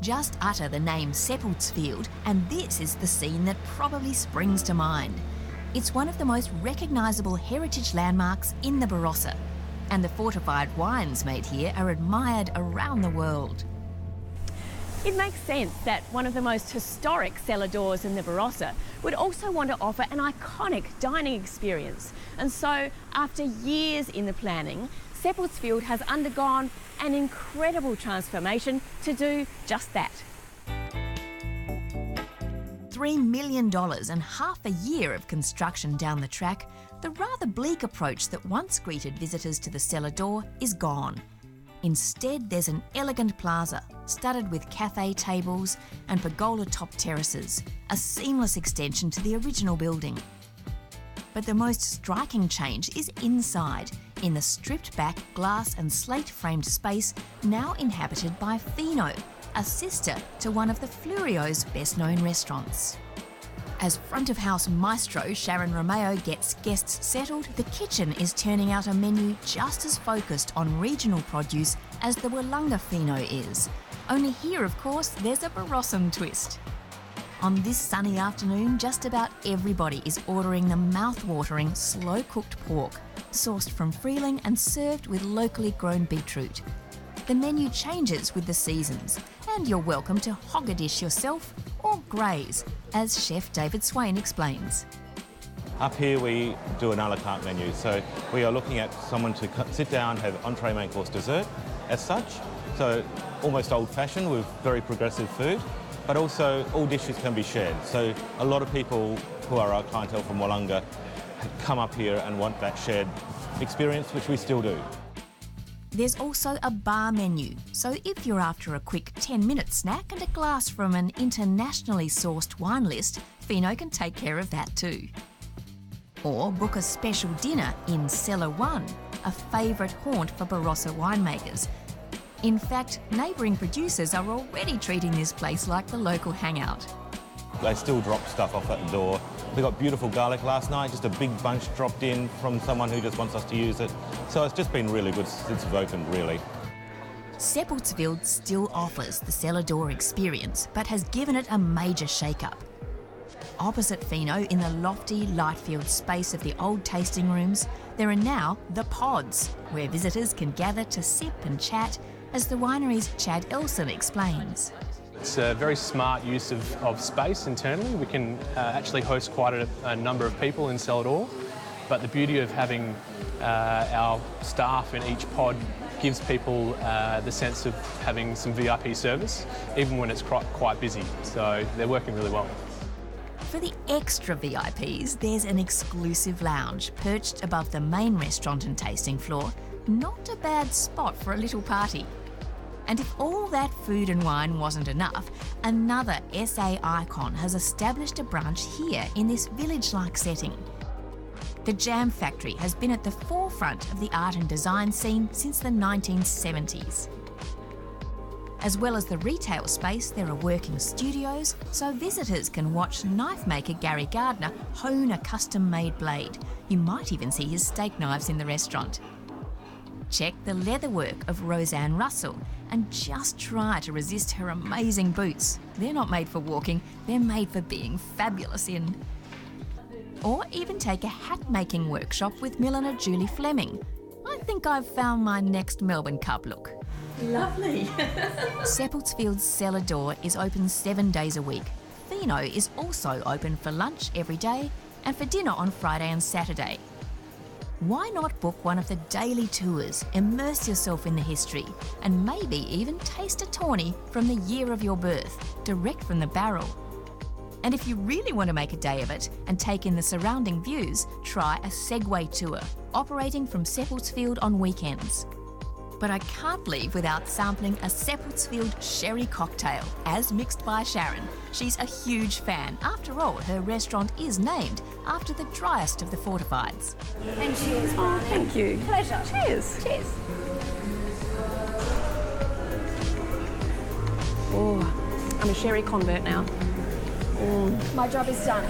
Just utter the name Seppeltsfield and this is the scene that probably springs to mind. It's one of the most recognisable heritage landmarks in the Barossa, and the fortified wines made here are admired around the world. It makes sense that one of the most historic cellar doors in the Barossa would also want to offer an iconic dining experience. And so, after years in the planning, Seppeltsfield has undergone an incredible transformation to do just that. $3 million and half a year of construction down the track, the rather bleak approach that once greeted visitors to the cellar door is gone. Instead, there's an elegant plaza, studded with cafe tables and pergola-top terraces, a seamless extension to the original building. But the most striking change is inside, in the stripped-back glass and slate-framed space now inhabited by Fino, a sister to one of the Flurio's best-known restaurants. As front-of-house maestro Sharon Romeo gets guests settled, the kitchen is turning out a menu just as focused on regional produce as the Wollonga Fino is. Only here, of course, there's a Barossan twist. On this sunny afternoon, just about everybody is ordering the mouth-watering, slow-cooked pork, sourced from Freeling and served with locally grown beetroot. The menu changes with the seasons, and you're welcome to hog a dish yourself or graze, as Chef David Swain explains. Up here we do an a la carte menu, so we are looking at someone to sit down, have entree, main course, dessert as such. So almost old-fashioned with very progressive food, but also all dishes can be shared. So a lot of people who are our clientele from Wollonga come up here and want that shared experience, which we still do. There's also a bar menu, so if you're after a quick 10-minute snack and a glass from an internationally sourced wine list, Fino can take care of that too. Or book a special dinner in Cellar 1, a favourite haunt for Barossa winemakers. In fact, neighbouring producers are already treating this place like the local hangout. They still drop stuff off at the door. We got beautiful garlic last night, just a big bunch dropped in from someone who just wants us to use it. So it's just been really good since we've opened, really. Seppeltsfield still offers the cellar door experience, but has given it a major shake-up. Opposite Fino, in the lofty, light-filled space of the old tasting rooms, there are now the pods, where visitors can gather to sip and chat, as the winery's Chad Elson explains. It's a very smart use of space internally. We can actually host quite a number of people in cellar door, but the beauty of having our staff in each pod gives people the sense of having some VIP service, even when it's quite busy. So they're working really well. For the extra VIPs, there's an exclusive lounge perched above the main restaurant and tasting floor. Not a bad spot for a little party. And if all that food and wine wasn't enough, another SA icon has established a branch here in this village-like setting. The Jam Factory has been at the forefront of the art and design scene since the 1970s. As well as the retail space, there are working studios, so visitors can watch knife maker Gary Gardner hone a custom-made blade. You might even see his steak knives in the restaurant. Check the leatherwork of Roseanne Russell and just try to resist her amazing boots. They're not made for walking, they're made for being fabulous in. Or even take a hat-making workshop with milliner Julie Fleming. I think I've found my next Melbourne Cup look. Lovely. Seppeltsfield's cellar door is open 7 days a week. Fino is also open for lunch every day and for dinner on Friday and Saturday. Why not book one of the daily tours, immerse yourself in the history, and maybe even taste a tawny from the year of your birth, direct from the barrel? And if you really want to make a day of it and take in the surrounding views, try a Segway tour, operating from Seppeltsfield on weekends. But I can't leave without sampling a Seppeltsfield sherry cocktail, as mixed by Sharon. She's a huge fan. After all, her restaurant is named after the driest of the fortifieds. And cheers, Barney. Oh, thank you. Pleasure. Cheers. Cheers. Oh, I'm a sherry convert now. My job is done.